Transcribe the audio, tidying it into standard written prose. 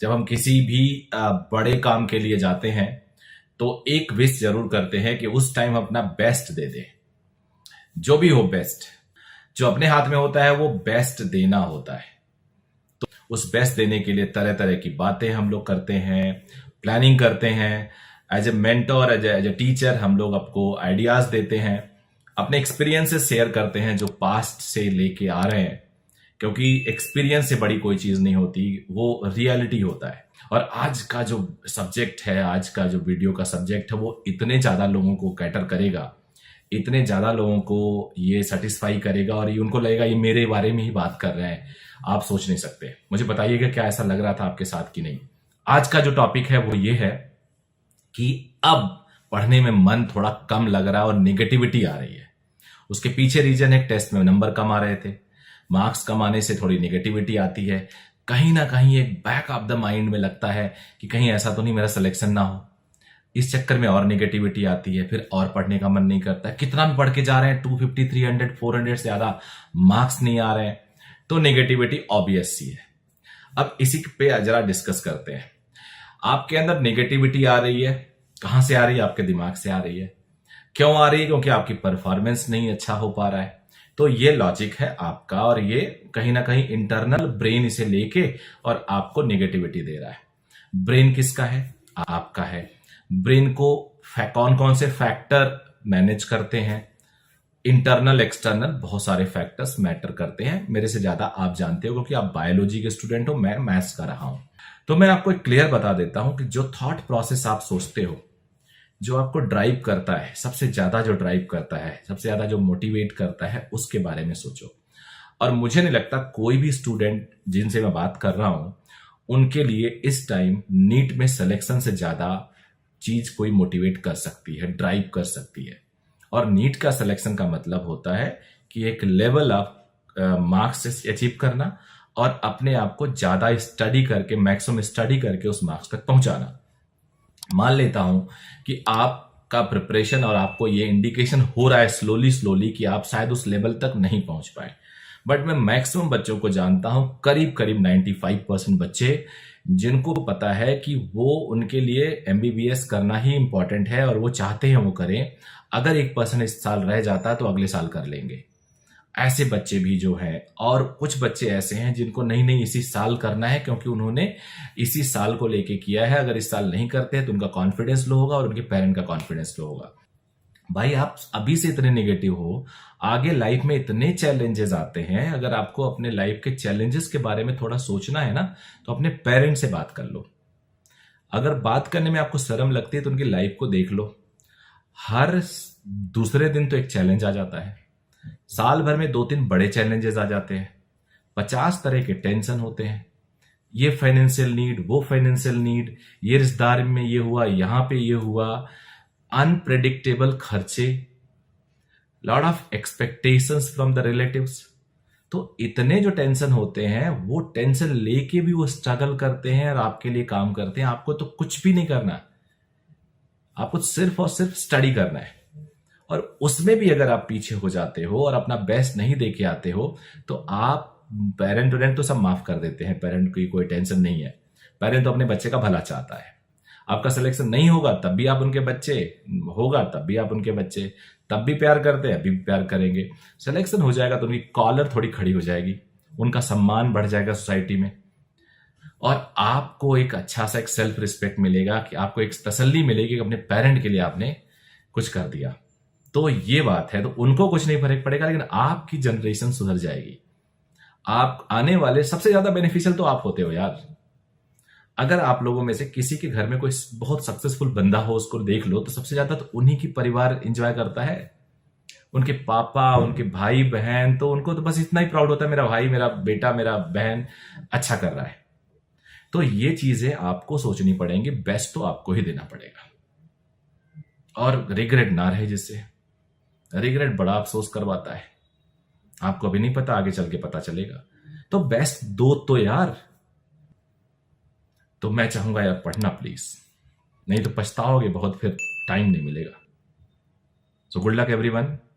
जब हम किसी भी बड़े काम के लिए जाते हैं तो एक विश जरूर करते हैं कि उस टाइम अपना बेस्ट दे दे। जो भी हो बेस्ट, जो अपने हाथ में होता है वो बेस्ट देना होता है। तो उस बेस्ट देने के लिए तरह तरह की बातें हम लोग करते हैं, प्लानिंग करते हैं। As a mentor, as a teacher हम लोग आपको आइडियाज देते हैं, अपने एक्सपीरियंसेस शेयर करते हैं जो पास्ट से लेके आ रहे हैं, क्योंकि एक्सपीरियंस से बड़ी कोई चीज नहीं होती, वो रियलिटी होता है। और आज का जो सब्जेक्ट है, आज का जो वीडियो का सब्जेक्ट है, वो इतने ज्यादा लोगों को कैटर करेगा, इतने ज्यादा लोगों को ये सेटिस्फाई करेगा और ये उनको लगेगा ये मेरे बारे में ही बात कर रहे हैं, आप सोच नहीं सकते। मुझे बताइएगा क्या ऐसा लग रहा था आपके साथ कि नहीं। आज का जो टॉपिक है वो ये है कि अब पढ़ने में मन थोड़ा कम लग रहा है और निगेटिविटी आ रही है। उसके पीछे रीजन है, टेस्ट में नंबर कम आ रहे थे, मार्क्स कम आने से थोड़ी निगेटिविटी आती है। कहीं ना कहीं एक बैक ऑफ द माइंड में लगता है कि कहीं ऐसा तो नहीं मेरा सिलेक्शन ना हो। इस चक्कर में और निगेटिविटी आती है, फिर और पढ़ने का मन नहीं करता है। कितना भी पढ़ के जा रहे हैं, 250, 300, 400 से ज्यादा मार्क्स नहीं आ रहे हैं, तो निगेटिविटी ऑब्वियस सी है। अब इसी पे जरा डिस्कस करते हैं। आपके अंदर निगेटिविटी आ रही है, कहां से आ रही है? आपके दिमाग से आ रही है। क्यों आ रही है? क्योंकि आपकी परफॉर्मेंस नहीं अच्छा हो पा रहा है। तो ये लॉजिक है आपका, और ये कहीं ना कहीं इंटरनल ब्रेन इसे लेके और आपको निगेटिविटी दे रहा है। ब्रेन किसका है? आपका है। ब्रेन को कौन कौन से फैक्टर मैनेज करते हैं? इंटरनल एक्सटर्नल बहुत सारे फैक्टर्स मैटर करते हैं। मेरे से ज्यादा आप जानते हो क्योंकि आप बायोलॉजी के स्टूडेंट हो, मैं मैथ्स का रहा हूं। तो मैं आपको एक क्लियर बता देता हूं कि जो थॉट प्रोसेस आप सोचते हो, जो आपको ड्राइव करता है, सबसे ज्यादा जो ड्राइव करता है, सबसे ज्यादा जो मोटिवेट करता है, उसके बारे में सोचो। और मुझे नहीं लगता कोई भी स्टूडेंट जिनसे मैं बात कर रहा हूं उनके लिए इस टाइम नीट में सिलेक्शन से ज्यादा चीज कोई मोटिवेट कर सकती है, ड्राइव कर सकती है। और नीट का सिलेक्शन का मतलब होता है कि एक लेवल ऑफ मार्क्स अचीव करना और अपने आप को ज्यादा स्टडी करके, मैक्सिमम स्टडी करके उस मार्क्स तक पहुंचाना। मान लेता हूं कि आपका प्रिपरेशन और आपको ये इंडिकेशन हो रहा है स्लोली स्लोली कि आप शायद उस लेवल तक नहीं पहुंच पाए, बट मैं मैक्सिमम बच्चों को जानता हूं, करीब करीब 95% बच्चे जिनको पता है कि वो उनके लिए एमबीबीएस करना ही इंपॉर्टेंट है और वो चाहते हैं वो करें। अगर 1% इस साल रह जाता है तो अगले साल कर लेंगे। ऐसे बच्चे भी जो हैं, और कुछ बच्चे ऐसे हैं जिनको नहीं नहीं इसी साल करना है क्योंकि उन्होंने इसी साल को लेके किया है। अगर इस साल नहीं करते हैं तो उनका कॉन्फिडेंस लो होगा और उनके पेरेंट का कॉन्फिडेंस लो होगा। भाई आप अभी से इतने नेगेटिव हो, आगे लाइफ में इतने चैलेंजेस आते हैं। अगर आपको अपने लाइफ के चैलेंजेस के बारे में थोड़ा सोचना है ना, तो अपने पेरेंट्स से बात कर लो। अगर बात करने में आपको शर्म लगती है तो उनकी लाइफ को देख लो। हर दूसरे दिन तो एक चैलेंज आ जाता है, साल भर में 2-3 बड़े चैलेंजेस आ जाते हैं, 50 तरह के टेंशन होते हैं। ये फाइनेंशियल नीड, वो फाइनेंशियल नीड, ये रिश्तेदार में ये हुआ, यहां पे ये हुआ, अनप्रेडिक्टेबल खर्चे, lot of expectations from the relatives. तो इतने जो टेंशन होते हैं, वो टेंशन लेके भी वो स्ट्रगल करते हैं और आपके लिए काम करते हैं। आपको तो कुछ भी नहीं करना, आपको सिर्फ और सिर्फ स्टडी करना है। और उसमें भी अगर आप पीछे हो जाते हो और अपना बेस्ट नहीं दे के आते हो तो आप, पेरेंट तो सब माफ कर देते हैं, पेरेंट की कोई टेंशन नहीं है। पेरेंट तो अपने बच्चे का भला चाहता है। आपका सिलेक्शन नहीं होगा तब भी आप उनके बच्चे, होगा तब भी आप उनके बच्चे, तब भी प्यार करते हैं, अभी भी प्यार करेंगे। सिलेक्शन हो जाएगा तो उनकी कॉलर थोड़ी खड़ी हो जाएगी, उनका सम्मान बढ़ जाएगा सोसाइटी में, और आपको एक अच्छा सा एक सेल्फ रिस्पेक्ट मिलेगा कि आपको एक तसल्ली मिलेगी कि अपने पेरेंट के लिए आपने कुछ कर दिया। तो ये बात है, तो उनको कुछ नहीं फर्क पड़ेगा, लेकिन आपकी जनरेशन सुधर जाएगी। आप आने वाले सबसे ज्यादा बेनिफिशियल तो आप होते हो यार। अगर आप लोगों में से किसी के घर में कोई बहुत सक्सेसफुल बंदा हो, उसको देख लो, तो सबसे ज्यादा तो उन्हीं की परिवार एंजॉय करता है। उनके पापा, उनके भाई बहन, तो उनको तो बस इतना ही प्राउड होता है, मेरा भाई, मेरा बेटा, मेरा बहन अच्छा कर रहा है। तो ये चीजें आपको सोचनी पड़ेंगी, बेस्ट तो आपको ही देना पड़ेगा। और रिग्रेट ना रहे, जिससे रिग्रेट बड़ा अफसोस करवाता है। आपको अभी नहीं पता, आगे चल के पता चलेगा। तो बेस्ट दो तो यार। तो मैं चाहूंगा यार, पढ़ना प्लीज, नहीं तो पछताओगे बहुत, फिर टाइम नहीं मिलेगा। So good luck everyone.